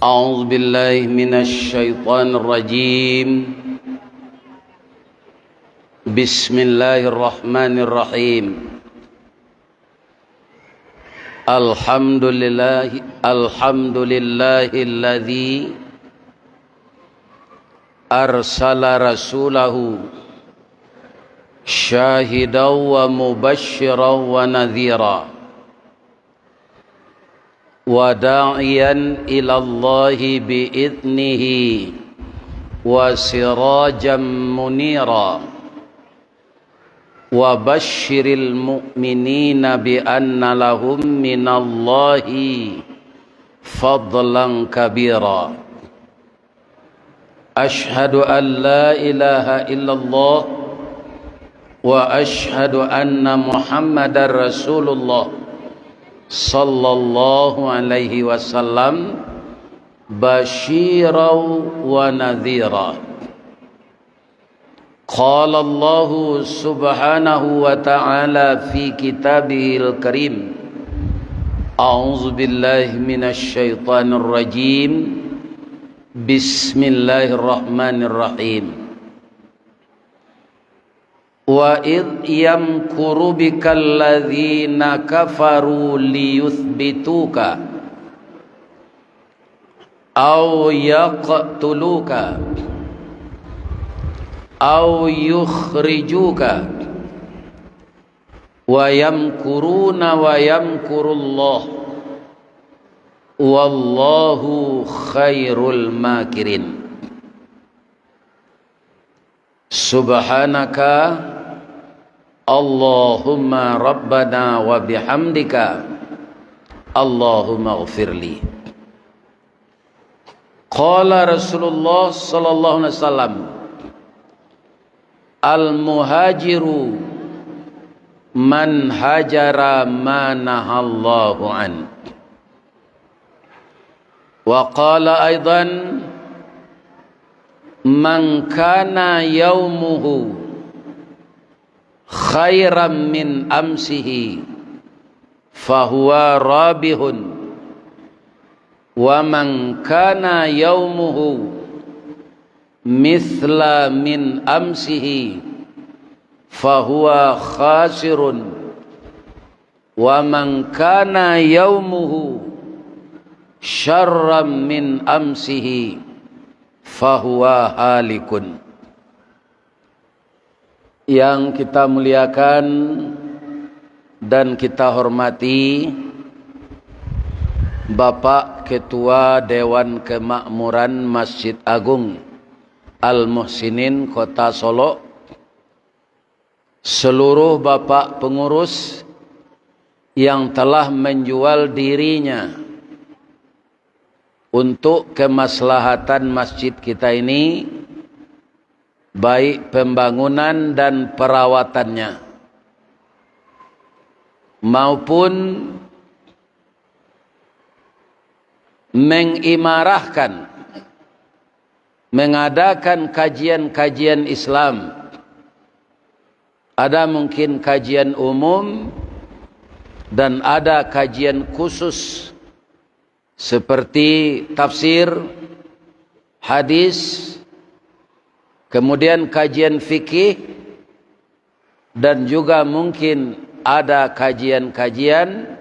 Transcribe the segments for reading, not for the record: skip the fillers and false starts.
أعوذ بالله من الشيطان الرجيم. بسم الله الرحمن الرحيم. الحمد لله الذي أرسل رسوله شاهدا ومبشرا ونذيرا وداعيا إلى الله بإذنه وسراجا منيرا وبشر المؤمنين بأن لهم من الله فضلا كبيرا. أشهد أن لا إله إلا الله وأشهد أن محمدا رسول الله صلى الله عليه وسلم بشيرا ونذيرا. قال الله سبحانه وتعالى في كتابه الكريم: أعوذ بالله من الشيطان الرجيم. بسم الله الرحمن الرحيم. وَإِذْ يَمْكُرُ بِكَ الَّذِينَ كَفَرُوا لِيُثْبِتُوكَ أَوْ يَقْتُلُوكَ أَوْ يُخْرِجُوكَ وَيَمْكُرُونَ وَيَمْكُرُ اللَّهُ وَاللَّهُ خَيْرُ الْمَاكِرِينَ. Subhanaka Allahumma rabbana wa bihamdika Allahumma ghfirli. Qala Rasulullah sallallahu alaihi wasallam: al-muhajiru man hajara ma nahallahu an. Wa qala aidan: man kana yaumuhu khairan min amsihi fahuwa rabihun, wa man kana yaumuhu mithla min amsihi fahuwa khasirun, wa man kana yaumuhu syarran min amsihi fahuwa halikun. Yang kita muliakan dan kita hormati Bapak Ketua Dewan Kemakmuran Masjid Agung Al-Muhsinin Kota Solo, seluruh Bapak pengurus yang telah menjual dirinya untuk kemaslahatan masjid kita ini, baik pembangunan dan perawatannya maupun mengimarahkan, mengadakan kajian-kajian Islam. Ada mungkin kajian umum dan ada kajian khusus seperti tafsir, hadis, kemudian kajian fikih, dan juga mungkin ada kajian-kajian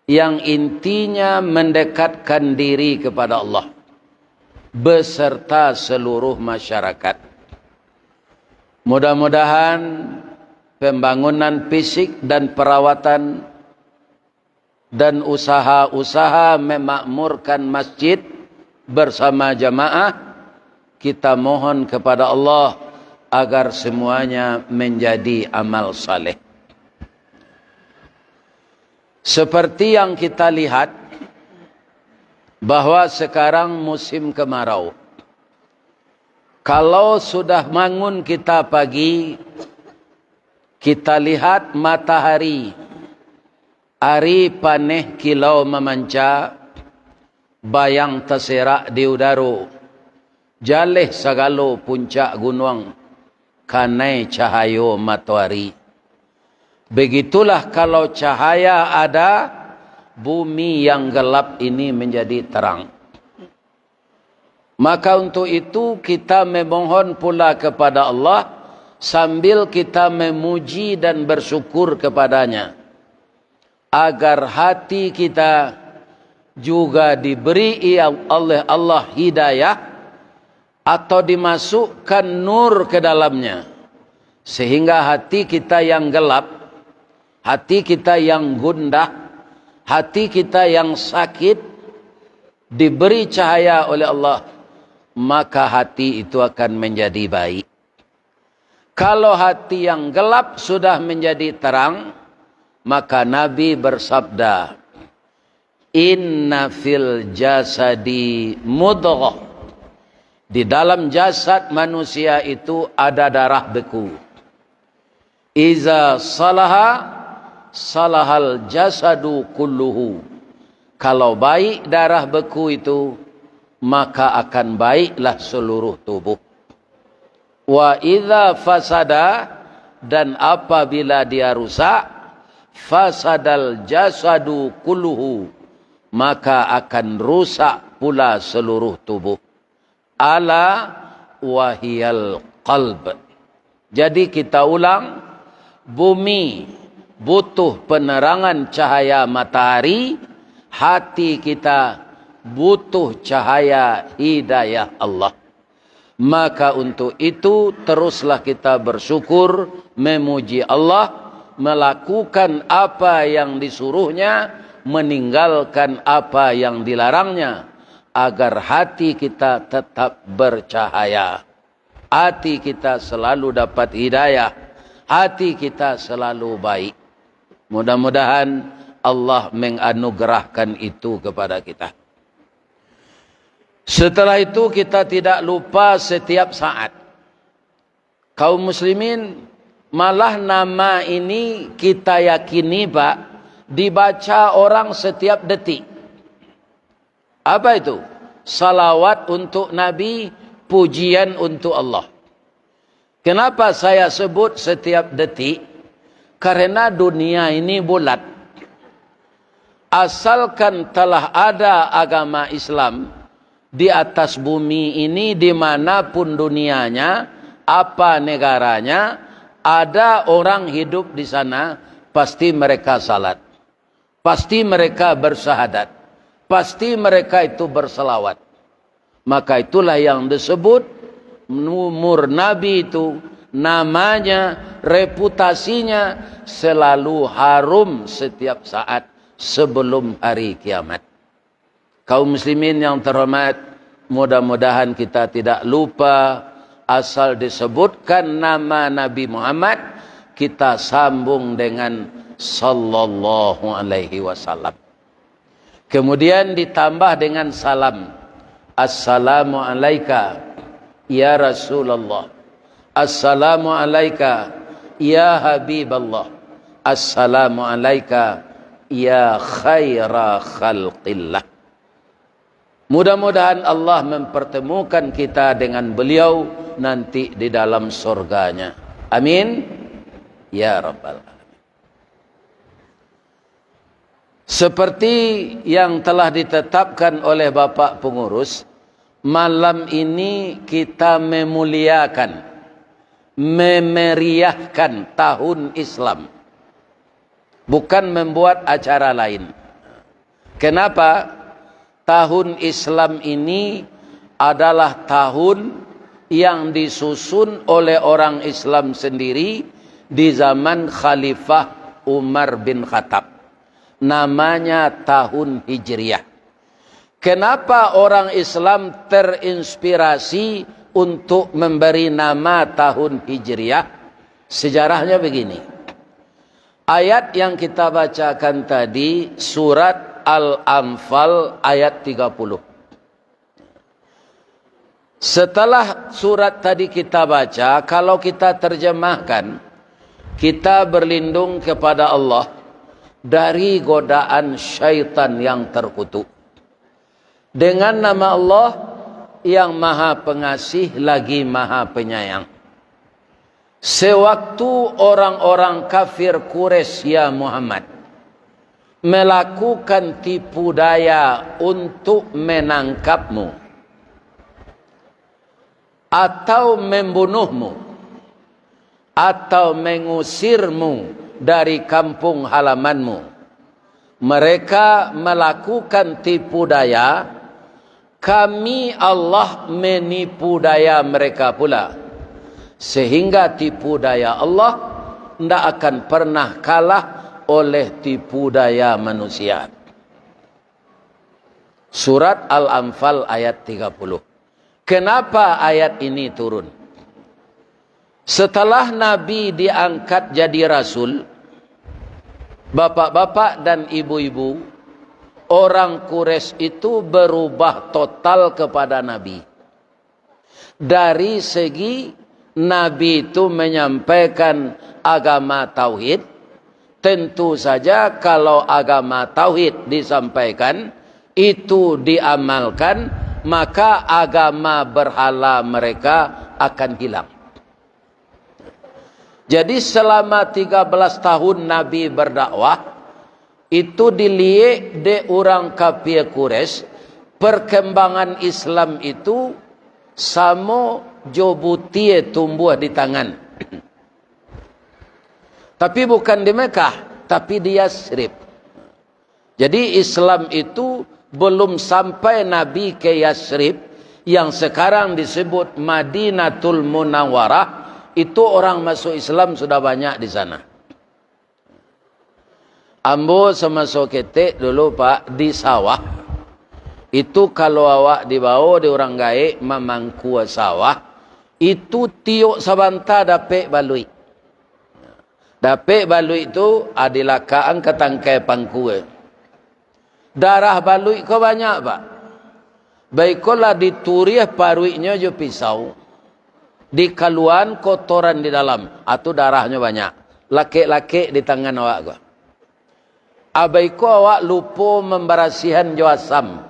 yang intinya mendekatkan diri kepada Allah beserta seluruh masyarakat. Mudah-mudahan pembangunan fisik dan perawatan dan usaha-usaha memakmurkan masjid bersama jamaah, kita mohon kepada Allah agar semuanya menjadi amal saleh. Seperti yang kita lihat bahwa sekarang musim kemarau. Kalau sudah bangun kita pagi, kita lihat matahari, ari paneh kilau memanca, bayang terserak di udara, jaleh sagalo puncak gunung, kanai cahayo matahari. Begitulah kalau cahaya ada, bumi yang gelap ini menjadi terang. Maka untuk itu kita memohon pula kepada Allah sambil kita memuji dan bersyukur kepadanya, agar hati kita juga diberi oleh Allah hidayah atau dimasukkan nur ke dalamnya, sehingga hati kita yang gelap, hati kita yang gundah, hati kita yang sakit diberi cahaya oleh Allah, maka hati itu akan menjadi baik. Kalau hati yang gelap sudah menjadi terang, maka Nabi bersabda, inna fil jasadi mudghah, di dalam jasad manusia itu ada darah beku. Iza salaha salahal jasadu kulluhu, kalau baik darah beku itu, maka akan baiklah seluruh tubuh. Wa idza fasada, dan apabila dia rusak, fasadal jasadu kulluhu, maka akan rusak pula seluruh tubuh. Ala wahiyal qalb. Jadi kita ulang, bumi butuh penerangan cahaya matahari, hati kita butuh cahaya hidayah Allah. Maka untuk itu teruslah kita bersyukur, memuji Allah, melakukan apa yang disuruhnya, meninggalkan apa yang dilarangnya, agar hati kita tetap bercahaya, hati kita selalu dapat hidayah, hati kita selalu baik. Mudah-mudahan Allah menganugerahkan itu kepada kita. Setelah itu kita tidak lupa setiap saat, kaum muslimin, malah nama ini kita yakini Pak, dibaca orang setiap detik. Apa itu? Salawat untuk Nabi, pujian untuk Allah. Kenapa saya sebut setiap detik? Karena dunia ini bulat. Asalkan telah ada agama Islam di atas bumi ini, dimanapun dunianya, apa negaranya, ada orang hidup di sana, pasti mereka salat, pasti mereka bersahadat, pasti mereka itu berselawat. Maka itulah yang disebut umur Nabi itu, namanya, reputasinya selalu harum setiap saat sebelum hari kiamat. Kaum muslimin yang terhormat, mudah-mudahan kita tidak lupa, asal disebutkan nama Nabi Muhammad, kita sambung dengan sallallahu alaihi wasallam. Kemudian ditambah dengan salam. Assalamu alayka ya Rasulullah. Assalamu alayka ya Habiballah. Assalamu alayka ya khaira khalqillah. Mudah-mudahan Allah mempertemukan kita dengan beliau nanti di dalam surganya. Amin ya rabbal alamin. Seperti yang telah ditetapkan oleh Bapak Pengurus, malam ini kita memuliakan, memeriahkan tahun Islam, bukan membuat acara lain. Kenapa? Tahun Islam ini adalah tahun yang disusun oleh orang Islam sendiri di zaman Khalifah Umar bin Khattab. Namanya tahun Hijriah. Kenapa orang Islam terinspirasi untuk memberi nama tahun Hijriah? Sejarahnya begini. Ayat yang kita bacakan tadi, surat Al-Anfal ayat 30. Setelah surat tadi kita baca, kalau kita terjemahkan, kita berlindung kepada Allah dari godaan syaitan yang terkutuk. Dengan nama Allah yang maha pengasih lagi maha penyayang. Sewaktu orang-orang kafir Quraisy ya Muhammad melakukan tipu daya untuk menangkapmu, atau membunuhmu atau mengusirmu dari kampung halamanmu. Mereka melakukan tipu daya, kami Allah menipu daya mereka pula. Sehingga tipu daya Allah tidak akan pernah kalah oleh tipu daya manusia. Surat Al-Anfal ayat 30. Kenapa ayat ini turun? Setelah Nabi diangkat jadi Rasul, bapak-bapak dan ibu-ibu, orang Quraisy itu berubah total kepada Nabi. Dari segi Nabi itu menyampaikan agama Tauhid, tentu saja kalau agama Tauhid disampaikan, itu diamalkan, maka agama berhala mereka akan hilang. Jadi selama 13 tahun Nabi berdakwah, itu dilihat de orang kafir Quraisy, perkembangan Islam itu sama jobutie tumbuh di tangan. Tapi bukan di Mekah, tapi di Yasrib. Jadi Islam itu belum sampai Nabi ke Yasrib, yang sekarang disebut Madinatul Munawwarah. Itu orang masuk Islam sudah banyak di sana. Ambo semasuk ketek dulu Pak di sawah. Itu kalau awak dibawa di orang gaek memangku sawah, itu tiuk sabanta dapat balui. Dapat balui itu adalah kaan ketangkai pangku. Darah balui kau banyak Pak. Baiklah dituriah paruinya jo pisau. Di kaluan kotoran di dalam, atau darahnya banyak. Laki-laki di tangan awak gua. Abaiku awak lupa memberasihan jo asam.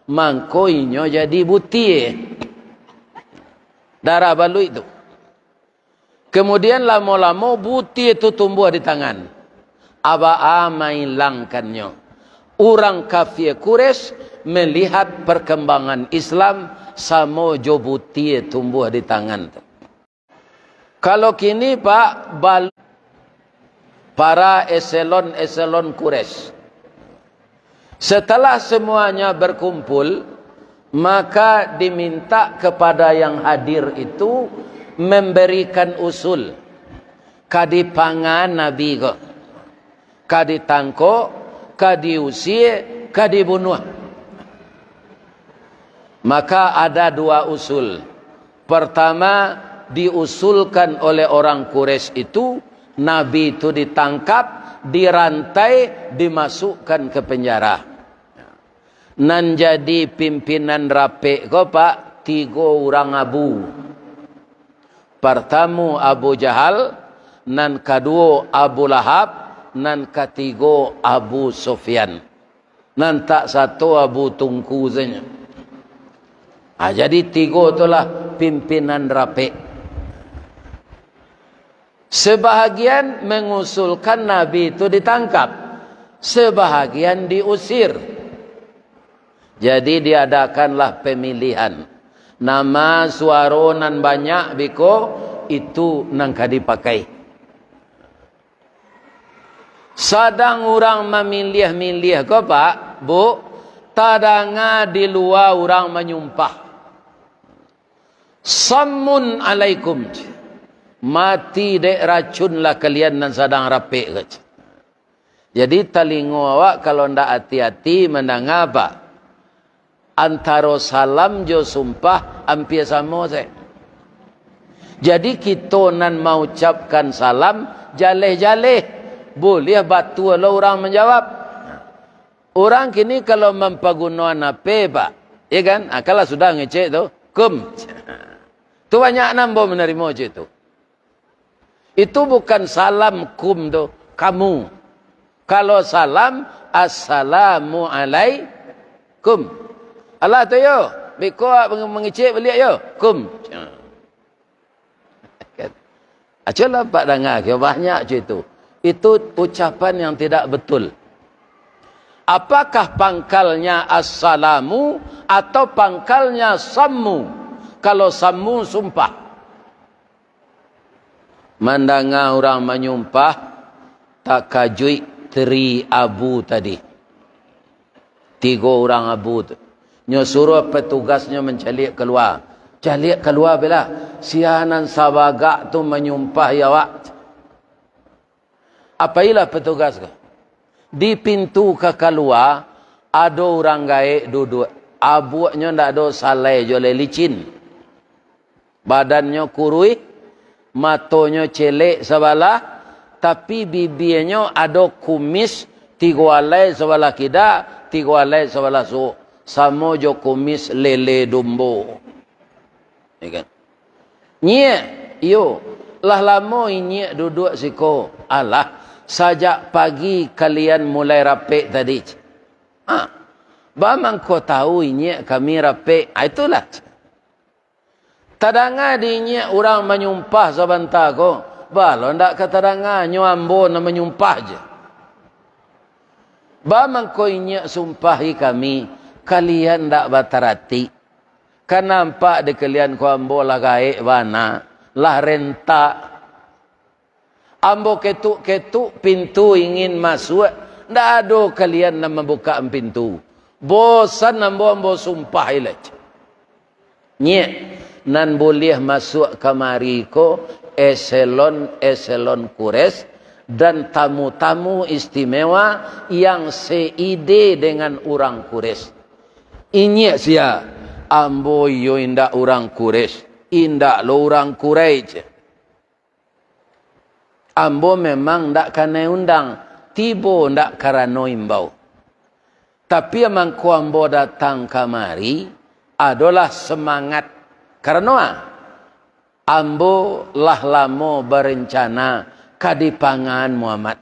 Mangkoinyo jadi butir. Darah balu itu. Kemudian lama-lama butir itu tumbuh di tangan. Aba hilangkannya. Orang kafir Quraisy melihat perkembangan Islam sama jo butir tumbuh di tangan. Kalau kini Pak, para eselon Quraisy, setelah semuanya berkumpul, maka diminta kepada yang hadir itu memberikan usul. Kadipangan Nabi kok, kaditangko, kadiusir, kadibunuh. Maka ada dua usul. Pertama, diusulkan oleh orang Quraisy itu, Nabi itu ditangkap, dirantai, dimasukkan ke penjara. Nan jadi pimpinan rapi ko Pak, 3 orang abu. Pertama Abu Jahal, nan kedua Abu Lahab, nan ketiga Abu Sufyan. Nan tak satu Abu Tungku saja. Jadi 3 itulah pimpinan rapi. Sebahagian mengusulkan Nabi itu ditangkap, sebahagian diusir. Jadi diadakanlah pemilihan. Nama suara nan banyak biko itu nang dipakai. Sadang orang memilih-milih ko Pak, Bu, tadanga di luar orang menyumpah. Sammun alaikum, mati dek racunlah kalian dan sedang rapi. Jadi telinga awak kalau ndak hati-hati mendengar apa, antara salam jo sumpah hampir sama saya. Jadi kita nan mau ucapkan salam jaleh-jaleh, boleh batu kalau orang menjawab. Orang kini kalau mempergunakan apa Pak, ya kan? Kalau sudah ngecek tu, kum. Tu banyak nambah menerima je tu. Itu bukan salam kum tu, kamu. Kalau salam, assalamu alaikum. Allah tu yo, biko mengecek beliau yo, kum. Aculah Pak dengar, banyak je tu. Itu ucapan yang tidak betul. Apakah pangkalnya assalamu atau pangkalnya sammu? kalau samu sumpah. Mandanga orang menyumpah, tak kajui teri abu tadi. 3 orang abu tu. Nyo suruh petugasnya mencalik keluar. Calik keluar bila sianan sabagak tu menyumpah ya wak. Apailah petugas ke? Di pintu ke keluar ada orang gaib duduk. Abuaknya ndak ada salai jole licin. Badannya kurui, matanya celek sebelah, tapi bibirnya ada kumis 3 alai sebelah kida, 3 alai sebelah su. Sama jo kumis lele dombo. Ya kan? Nyek, yo, lah lama nyek duduk siko. Alah, sajak pagi kalian mulai rapek tadi. Bamang kau tahu nyek kami rapek. Itulah. Tadanga di nyek orang menyumpah sebentar ko. Balo ndak kata tadanga nyo ambo na menyumpah je. Bamang kau nyek sumpahi kami. Kalian ndak batarati. Kan nampak di kalian ko ambo lah gaek bana. Lah rentak. Ambo ketuk-ketuk pintu ingin masuk. Ndak ada kalian nak membuka pintu. Bosan ambo sumpah ilah. Nyek. Nan boleh masuk kamari ko eselon kures. Dan tamu-tamu istimewa yang seide dengan orang kures. Inyek sia. Ambo yo indak orang Quraisy, indak lo orang Quraisy. Ambo memang ndak kena undang, tibo ndak karano imbau. Tapi amang ko ambo datang kamari adalah semangat karena ambo lah lamo berencana kadipangan Muhammad.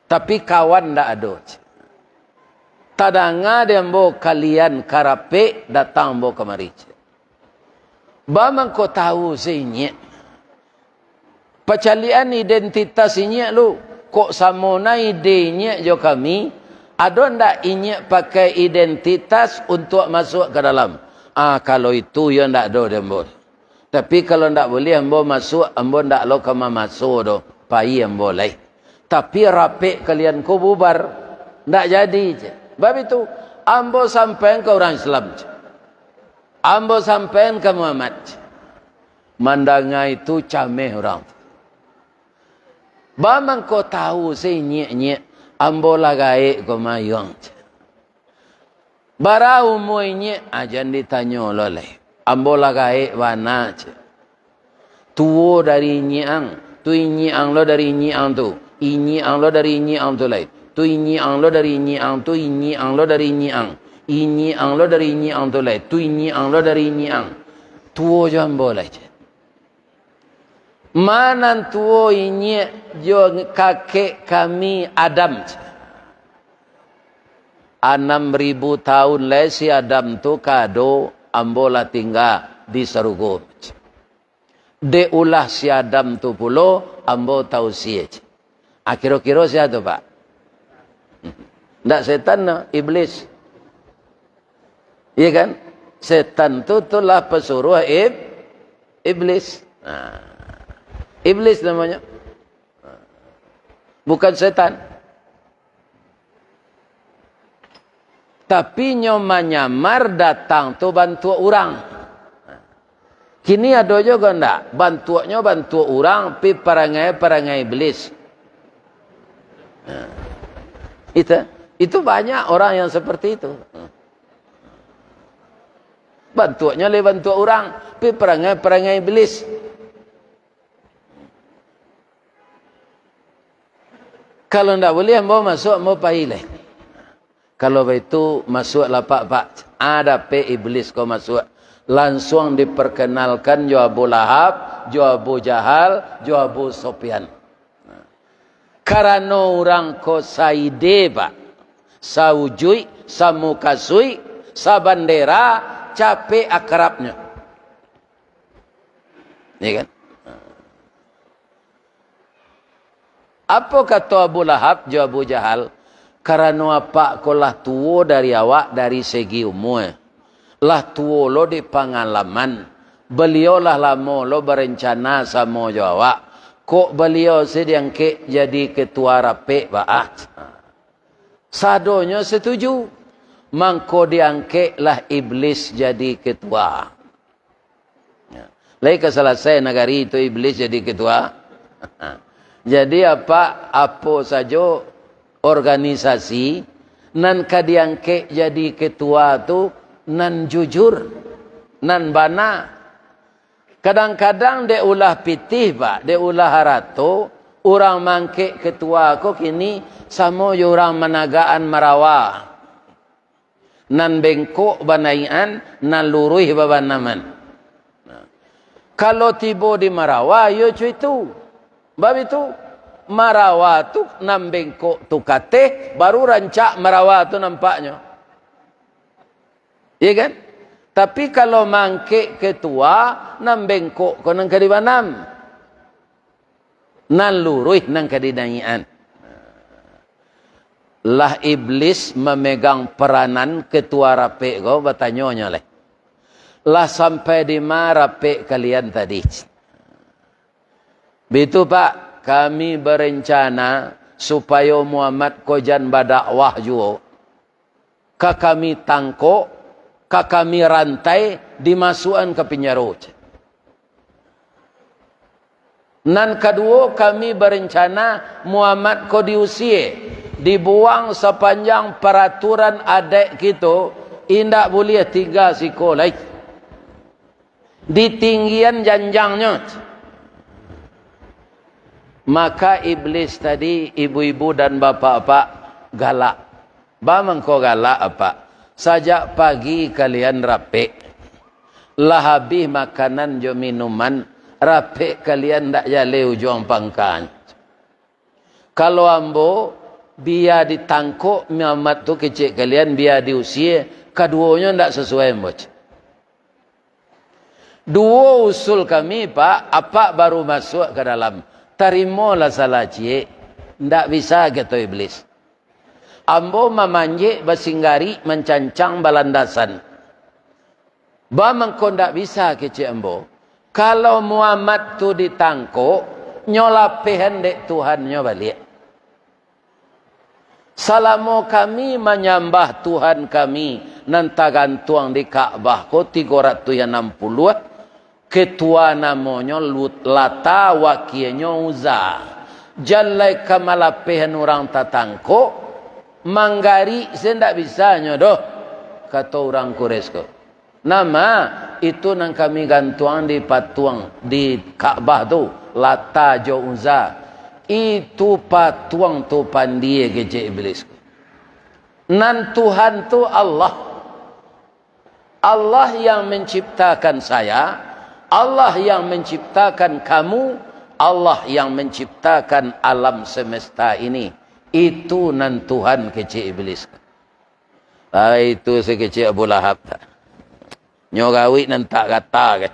Tapi kawan ndak ada. Tadanga dembo kalian karape datang bo kemari. Bamang ko tahu seinya. Pecalian identitas inya lu. Kok samona idenya jo kami. Ada ndak inya pakai identitas untuk masuk ke dalam. Kalau itu ya ndak ada dembo. Tapi kalau ndak boleh ambo masuk, ambo ndak lo kama masuk do. Pai ambo lai. Tapi rape kalian ko bubar. Ndak jadi je. Sebab itu, ambo sampai ke orang Islam. Ambo sampai ke Muhammad. Mandanga itu cameh orang. Bamang kau tahu saya nyek-nyek. Ambo lagai ko mayong. Barau moynya ajan ditanya loleh. Ambo lagai wana. Tuo dari nyiang. Tu nyiang lo dari nyiang tu. Nyiang lo dari nyiang tu lain. Tu ini ang lo dari ini ang, tu ini ang lo dari ini ang, ini ang lo dari ini ang tu leh, tu ini ang lo dari ini ang, tuo jangan boleh je. Mana tuo ini jo kakek kami Adam. 6.000 tahun leh si Adam tu kado ambola tinggal di Sarugo. De ulah si Adam tu pulo ambo tahu siye. Kira-kira siapa tu pak? Ndak setan no, iblis. Iya kan? Setan tu itulah pesuruh iblis. Iblis namanya. Bukan setan. Tapi nyoma nyamar datang tu bantu orang. Kini ada juga ndak? Bantuannya bantu orang, pi perangai iblis. Itu banyak orang yang seperti itu. Bantuannya le bantu orang, pi perangai iblis. Kalau ndak boleh mau masuk mau pahileh. Kalau begitu masuk lapak pak, ada pe iblis kau masuk. Langsung diperkenalkan jo Abu Lahab, jo Abu Jahal, jo Abu Sufyan. Karena orang ko saide pak. Saujui, samukasui, sabandera, capek akrabnya. Ya kan? Apa kata Abu Lahab, jo Abu Jahal? Karena apa kolah tua dari awak dari segi umur. Lah tuo lo di pengalaman. Beliau lah lama lo berencana sama Jawa. Kok beliau sedang ke jadi ketua rapek baat. Sadonya setuju. Mangko diangkatlah iblis jadi ketua. Lagi keselesai negari itu iblis jadi ketua. Jadi apa saja organisasi nan kadiangke jadi ketua tu nan jujur, nan bana. Kadang-kadang dia ulah pitih pak, dia ulah harato orang mangke ketua ko kini sama orang managaan marawa. Nan bengkok banaian, nan luruh babanaman. Kalau tiba di Marawa, yo cuy itu. Bab itu, Marawa tu nam bengkok tu kate, baru rancak Marawa tu nampaknya. Iya kan? Tapi kalau mangke ketua, nam bengkok ko nang kadibanam. Nan luruh nang kadinaian. Lah iblis memegang peranan ketua rapek ko, bertanya leh. Lah sampai di mana rapek kalian tadi? Begitu pak, kami berencana supaya Muhammad kojan badakwah juga. Ka kami tangkok, ka kami rantai, dimasukkan ke penjara. Nan kedua kami berencana Muhammad ko diusia, dibuang sepanjang peraturan adik kita, indak boleh tinggal sekolah. Di tinggian janjangnya. Maka iblis tadi, ibu-ibu dan bapak-bapak galak. Bamang kau galak apa? Sajak pagi kalian rapek. Lah habis makanan jo minuman, rapek kalian tak jale ujung pangkang. Kalau ambo, biar ditangkuk Muhammad tu kecil kalian, biar diusia, keduanya tak sesuai mbok. Dua usul kami pak, apa baru masuk ke dalam. Terimalah salah cie. Tak bisa kata iblis. Ambo memanjik bersinggari mencancang balandasan. Bamangko tak bisa kecik ambo. Kalau Muhammad tu ditangkuk, nyolapihan dek Tuhannya balik. Selama kami menyembah Tuhan kami, nanti gantuang di Ka'bah ko 360. Ketua namanya Lata, wakilnya Uzza. Jalai kamalapihan orang tatangko, manggari saya tidak bisa nyodoh, kata orang Quraisy ko. Nama itu nang kami gantuang di patuang di Ka'bah tu, Lata jo Uzza. Itu patuang tu pandai kecik iblis. Nan Tuhan tu Allah. Allah yang menciptakan saya, Allah yang menciptakan kamu, Allah yang menciptakan alam semesta ini. Itu nan Tuhan kecil iblis. Itu sekecil Abu Lahab. Nyogawi nan tak kata kan.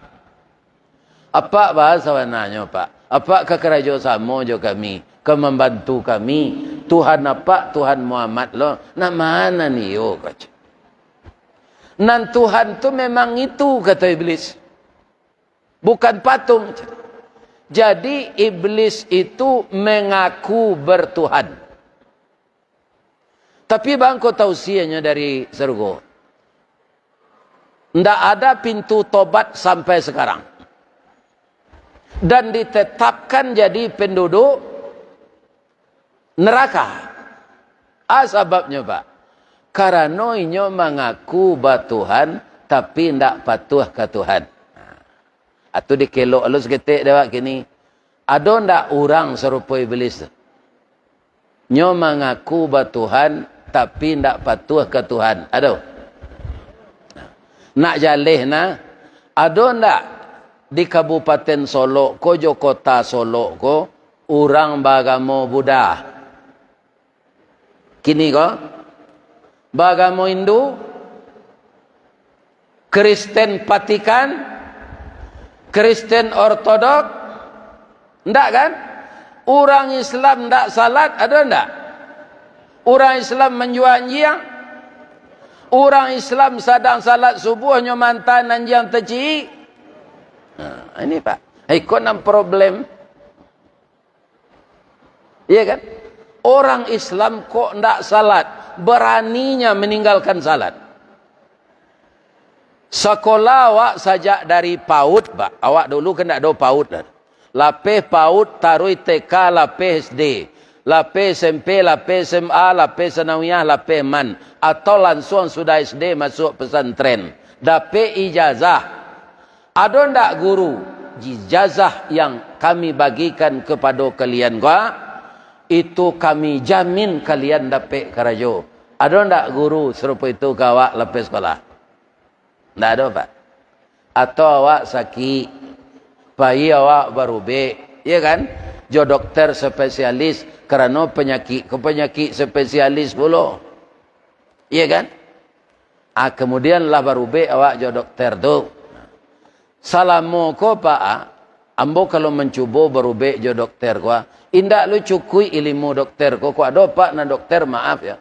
Apa bahasa warnanya pak? Apa kekerajaan sama jo kami? Membantu kami. Tuhan apa? Tuhan Muhammad lo. Nah mana ni yo kaca? Nan Tuhan tu memang itu kata iblis. Bukan patung. Jadi iblis itu mengaku bertuhan. Tapi bangko tausiahnya dari surga. Tidak ada pintu tobat sampai sekarang. Dan ditetapkan jadi penduduk neraka. Sebabnya pak. Karena inyo mengaku bertuhan tapi tidak patuh ke Tuhan. Atau dikelok lu seketik dah kini. Ada ndak orang serupa iblis? Nyo mengaku bertuhan tapi ndak patuh ke Tuhan. Ada? Nak jalih na? Ada ndak di Kabupaten Solo ko, jo kota Solo ko, orang beragama Buddha? Kini ko? Beragama Hindu? Kristen Vatikan? Kristen Ortodok? Enggak kan? Orang Islam enggak salat, ada enggak? Orang Islam menjual jiang? Orang Islam sedang salat subuh nyo mantan nanjang teci. Ini Pak. Ikut nam problem. Iya kan? Orang Islam kok ndak salat, beraninya meninggalkan salat. Sekolah awak sajak dari PAUD, Pak. Awak dulu kan ndak ada PAUD kan. Lapis PAUD, tarui TK, lapis SD. Lapis SMP, lapis SMA, lapis sanawiyah, lapis man. Atau langsung sudah SD masuk pesantren. Dapat ijazah. Ada ndak guru? Ijazah yang kami bagikan kepada kalian gua, itu kami jamin kalian dapat kerajo. Ada ndak guru serupa itu ke awak lepas sekolah? Ndak ada Pak. Atau awak sakit, bayi awak baru ya kan? Jo dokter spesialis kerana penyakit spesialis pula. Iya kan? Kemudian lah baru awak jo dokter tu. Salamu ko Pak, ambo kalau mencuba baru jo dokter ko, indak lu cukui ilmu dokter ko ada Pak na dokter maaf ya.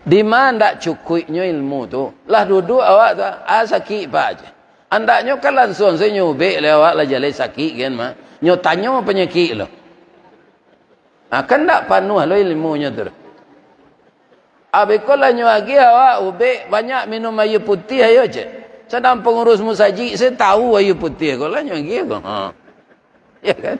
Di mana ndak cukuinya ilmu tu? Lah duduk awak tu, sakit Pak aja. Andaknya kan langsung saya nyubik lewat lah jalai sakit kan mah. Nyo tanya penyakit lo. Kan tak panuh lo ilmunya tu. Habis kalau nyo lagi awak ubik banyak minum air putih ayo je. Sedang pengurus musaji saya tahu air putih kalau nyo lagi ko. Ya kan?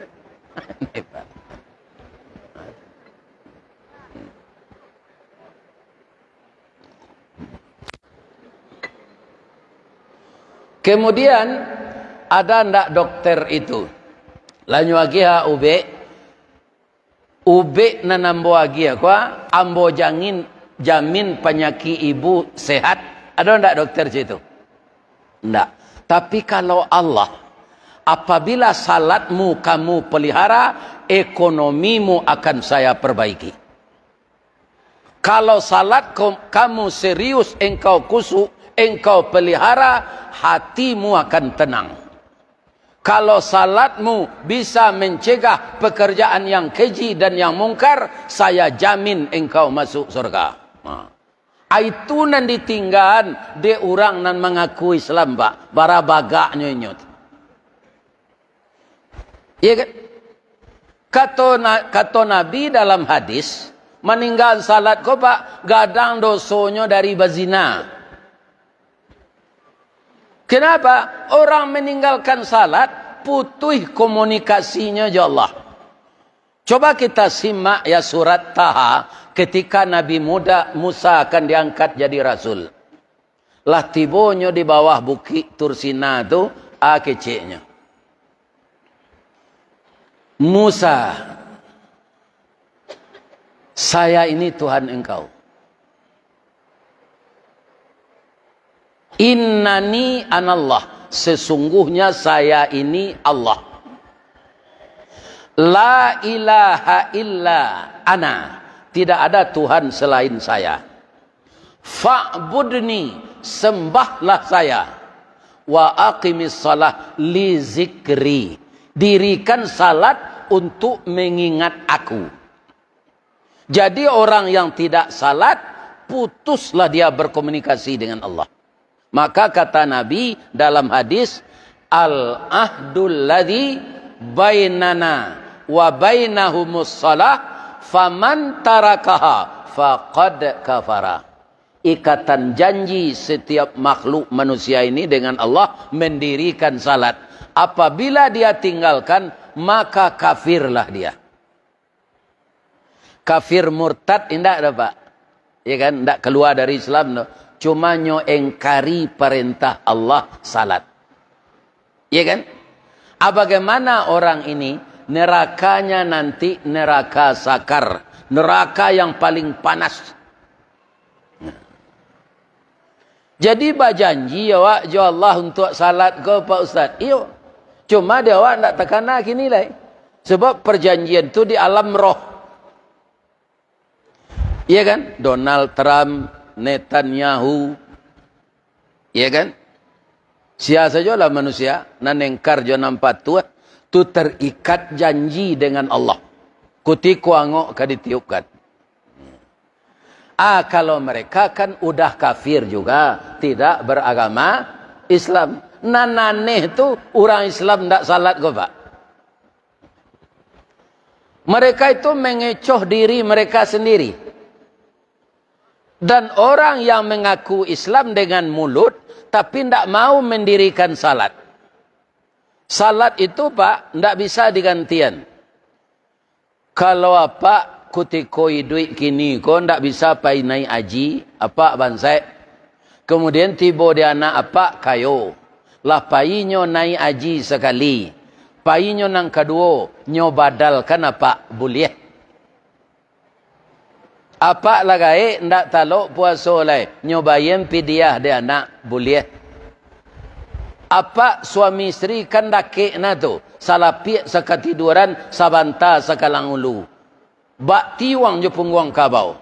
Kemudian ada ndak dokter itu? Lanyu lagi ube nanambo lagi kwa ambo jamin penyakit ibu sehat. Ada ndak dokter situ? Ndak. Tapi kalau Allah, apabila salatmu kamu pelihara, ekonomimu akan saya perbaiki. Kalau salat kamu serius, engkau kusuk, engkau pelihara, hatimu akan tenang. Kalau salatmu bisa mencegah pekerjaan yang keji dan yang mungkar, saya jamin engkau masuk surga. Itu nan ditinggal de orang nan mengaku Islam Pak, bara bagaknya nyot. Iya kan? Kata Nabi dalam hadis, meninggal salat ko Pak, gadang dosonya dari bazina. Kenapa? Orang meninggalkan salat, putus komunikasinya ya Allah. Coba kita simak ya surat Taha, ketika Nabi Musa akan diangkat jadi Rasul. Lah tibonya di bawah bukit Tursina itu, keceknya. Musa, saya ini Tuhan engkau. Innani anallah, sesungguhnya saya ini Allah. La ilaha illa ana, tidak ada Tuhan selain saya. Fa'budni, sembahlah saya. Wa aqimis salah li zikri, dirikan salat untuk mengingat aku. Jadi orang yang tidak salat, putuslah dia berkomunikasi dengan Allah. Maka kata Nabi dalam hadis, al-ahdul ladzi bainana wa bainahumus salah faman tarakaha faqad kafara. Ikatan janji setiap makhluk manusia ini dengan Allah mendirikan salat. Apabila dia tinggalkan, maka kafirlah dia. Kafir murtad indak ada Pak. Ya kan, ndak keluar dari Islam no. Cuma nyo engkari perintah Allah salat. Iya kan? Bagaimana orang ini? Nerakanya nanti neraka sakar. Neraka yang paling panas. Jadi berjanji awak jo Allah untuk salat ke Pak Ustaz. Iyo. Cuma dia awak nak tekana kini lah. Sebab perjanjian tu di alam roh. Iya kan? Donald Trump, Netanyahu, ya kan? Siapa saja lah manusia, nanengkar jo nampak tua, tu terikat janji dengan Allah. Kuti kuangok kaditiupkan. Kalau mereka kan udah kafir juga, tidak beragama Islam. Nananeh itu orang Islam tidak salat kok Pak. Mereka itu mengecoh diri mereka sendiri. Dan orang yang mengaku Islam dengan mulut, tapi tidak mau mendirikan salat. Salat itu Pak, tidak bisa digantian. Kalau apa, kutikoi duit kini, kau tidak bisa pai naik haji, apa bansai. Kemudian tiba dia anak apa, kayo. Lah painyo naik haji sekali. Painyo nang kedua, nyo badalkan apa, boleh. Apa lagai, ndak talok puasa lai. Nyo bayam pidiah dia anak, boleh. Apa suami isteri kan dakik na tu. Salapiak sakatiduran, sabanta sakalang ulu. Bak tiwang je pungguang kabau.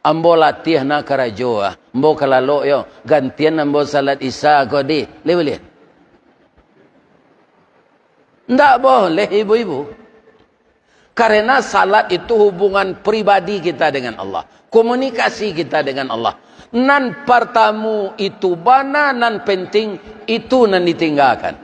Ambo latih na karajo ah. Ambo kalalo yo. Gantian ambo salat isya ko di. Boleh. Ndak boleh ibu-ibu. Karena salat itu hubungan pribadi kita dengan Allah. Komunikasi kita dengan Allah. Nan pertamu itu bana, nan penting itu nan ditinggalkan.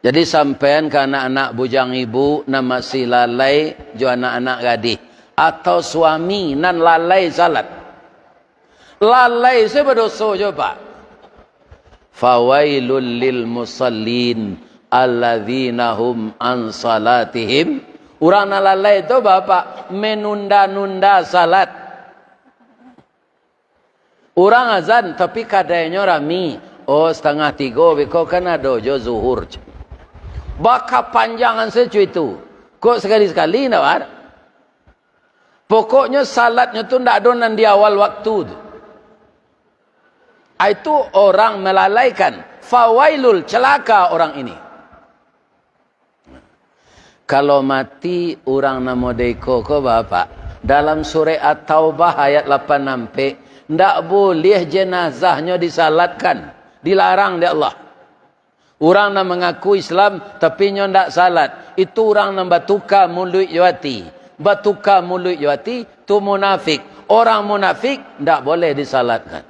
Jadi sampean ke anak-anak bujang ibu nan masih lalai jo anak-anak gadis. Atau suami nan lalai salat. Lalai saya berdosa jo Pak. Fawailul lil musallin alladzina hum an salatihim. Orang nan lalai itu Bapak menunda-nunda salat. Orang azan tapi kadangnya rami. Oh 2:30 beko kan ada jo zuhur. Baka panjangan secu itu. Kok sekali-sekali tak ada. Pokoknya salatnya tu tidak ada di awal waktu. Itu orang melalaikan. Fawailul, celaka orang ini. Kalau mati orang nama deko ko Bapak. Dalam surah At-Taubah ayat 8 tidak boleh jenazahnya disalatkan. Dilarang di Allah. Orang yang mengaku Islam tapi nyo ndak salat, itu orang yang batuka mulut yati. Batuka mulut yati tu munafik. Orang munafik ndak boleh disalatkan.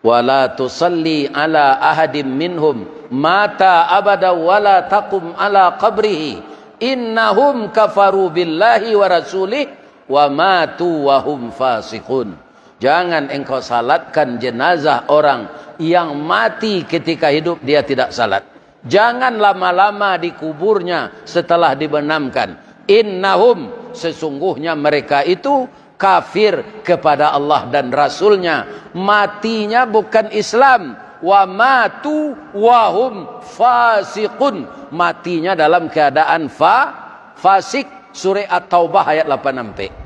Wala tusalli ala ahadim minhum mata abada wala taqum ala qabrihi innahum kafaru billahi wa rasulih wa matu wa hum fasiqun. Jangan engkau salatkan jenazah orang yang mati ketika hidup dia tidak salat. Jangan lama-lama di kuburnya setelah dibenamkan. Innahum, sesungguhnya mereka itu kafir kepada Allah dan Rasulnya. Matinya bukan Islam. Wa matu wa hum fasiqun. Matinya dalam keadaan fasik. Surah At-Taubah ayat 8-6.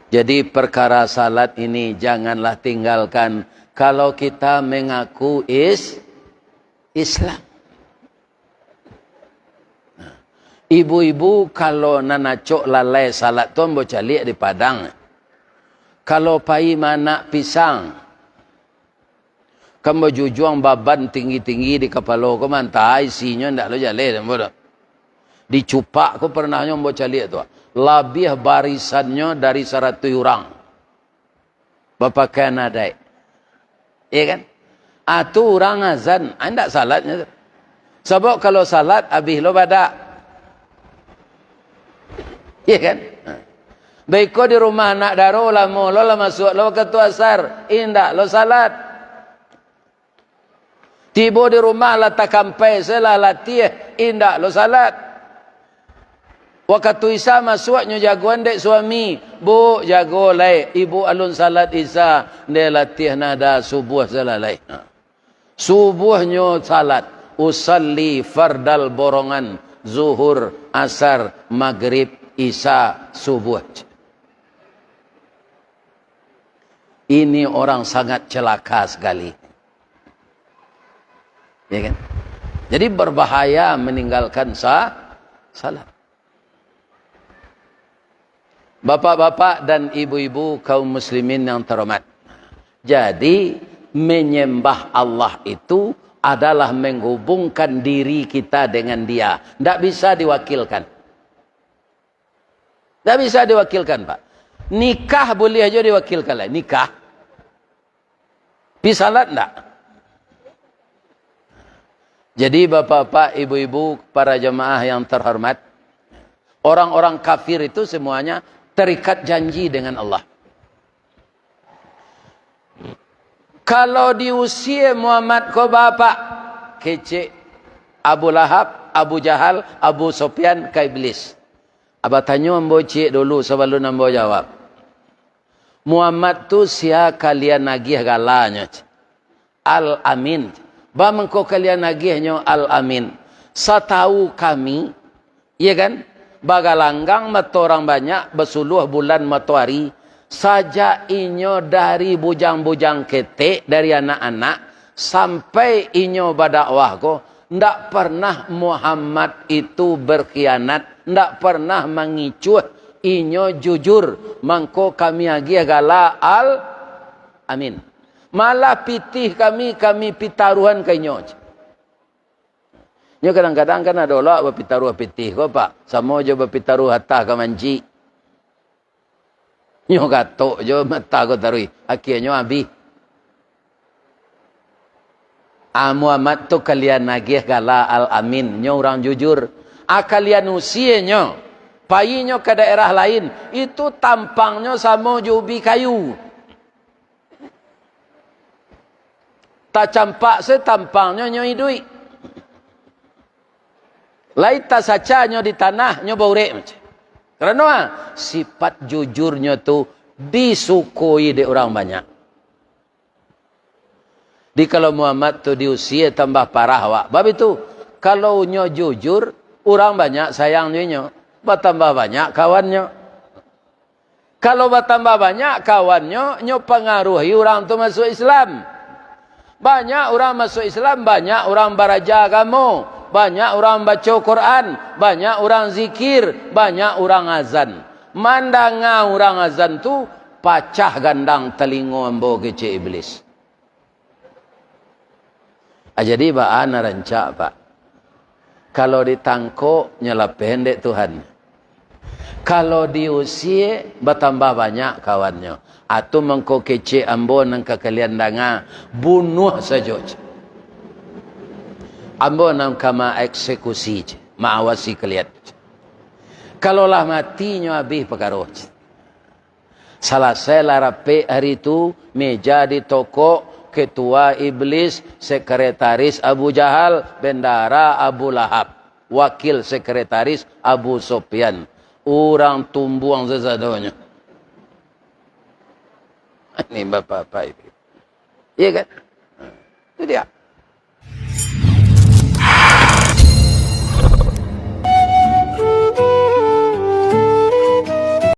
Jadi perkara salat ini janganlah tinggalkan kalau kita mengaku Islam. Ibu-ibu kalau nanacok lalai salat tu ambo calik di Padang. Kalau pai mana pisang. Kambo jujuang baban tinggi-tinggi di kepala ko mantah isinya ndak lo jale ambo. Dicupak ko pernah ambo calik tu. Lebih barisannya dari 100 orang. Bapak Kanada. Iya kan? Itu orang azan. Tidak salatnya. Sebab kalau salat, habis lo badak. Iya kan? Baik kau di rumah anak daro lama. Lo lah masuk. Lo ketua asar. Indah. Lo salat. Tiba di rumah lah tak kampai. Selah latih. Indah. Lo salat. Waktu Isa masuknya jagoan dek suami. Bu jago lai. Ibu alun salat Isa. Dia latih nada subuh salalai. Subuhnya salat. Usalli fardal borongan. Zuhur, asar, maghrib, Isa, subuh. Ini orang sangat celaka sekali. Ya kan? Jadi berbahaya meninggalkan salat. Bapak-bapak dan ibu-ibu kaum muslimin yang terhormat. Jadi menyembah Allah itu adalah menghubungkan diri kita dengan Dia. Tidak bisa diwakilkan. Tak bisa diwakilkan, Pak. Nikah boleh aja diwakilkan lah. Nikah. Bisa salat enggak? Jadi bapak-bapak, ibu-ibu, para jemaah yang terhormat, orang-orang kafir itu semuanya terikat janji dengan Allah. Kalau diusia Muhammad ko bapak, kecik Abu Lahab, Abu Jahal, Abu Sufyan, ke Iblis. Abah tanya ambo cik dulu sebelum ambo jawab. Muhammad tu sia kalian nagih galanya. Al-Amin. Ba mengko kalian nagihnya Al-Amin. Satahu kami, iya kan? Bagalanggang matorang banyak, bersuluh bulan matahari, saja inyo dari bujang-bujang ketek, dari anak-anak, sampai inyo berdakwah ko, ndak pernah Muhammad itu berkhianat, ndak pernah mengicuh, inyo jujur, mangko kami agih gala Al-Amin. Malah pitih kami pitaruhan ke inyo. Nyo kadang-kadang kan ada orang berpitaruh pitih ko Pak. Sama je berpitaruh hatah ke manci. Nyo katok je mata ko tarui. Akhirnya habis. Muhammad tu kalian nagih gala Al-Amin. Nyo orang jujur. Kalian usia nyo. Pai nyo ke daerah lain. Itu tampangnya sama jubi kayu. Tak campak setampangnya nyo duit. Laita sacanya di tanah nyo baurek macam. Kerana sifat jujurnya tu disukui di orang banyak. Di kalau Muhammad tu diusia tambah parah wak. Bab itu kalau nyo jujur orang banyak sayang nyo, bertambah banyak kawannya. Kalau bertambah banyak kawannya, nyo pengaruhi orang tu masuk Islam. Banyak orang masuk Islam, banyak orang beraja agama. Banyak orang baca Quran, banyak orang zikir, banyak orang azan. Mandanga orang azan tu pacah gandang telingo ambo kecik iblis. Jadi baan rancak Pak. Kalau ditangkuk nyala pendek Tuhan. Kalau diusia bertambah banyak kawannya. Atau mengko kecik ambo nang kekalian danga bunuh saja. Ambo nam kama eksekusi je. Maawasi kalian. Kalaulah matinya habis perkara. Salah saya rapi hari itu. Meja di toko. Ketua Iblis. Sekretaris Abu Jahal. Bendara Abu Lahab. Wakil sekretaris Abu Sufyan. Orang tumbuang sesadonya. Ini bapak-bapak ibu. Iya kan? Itu dia.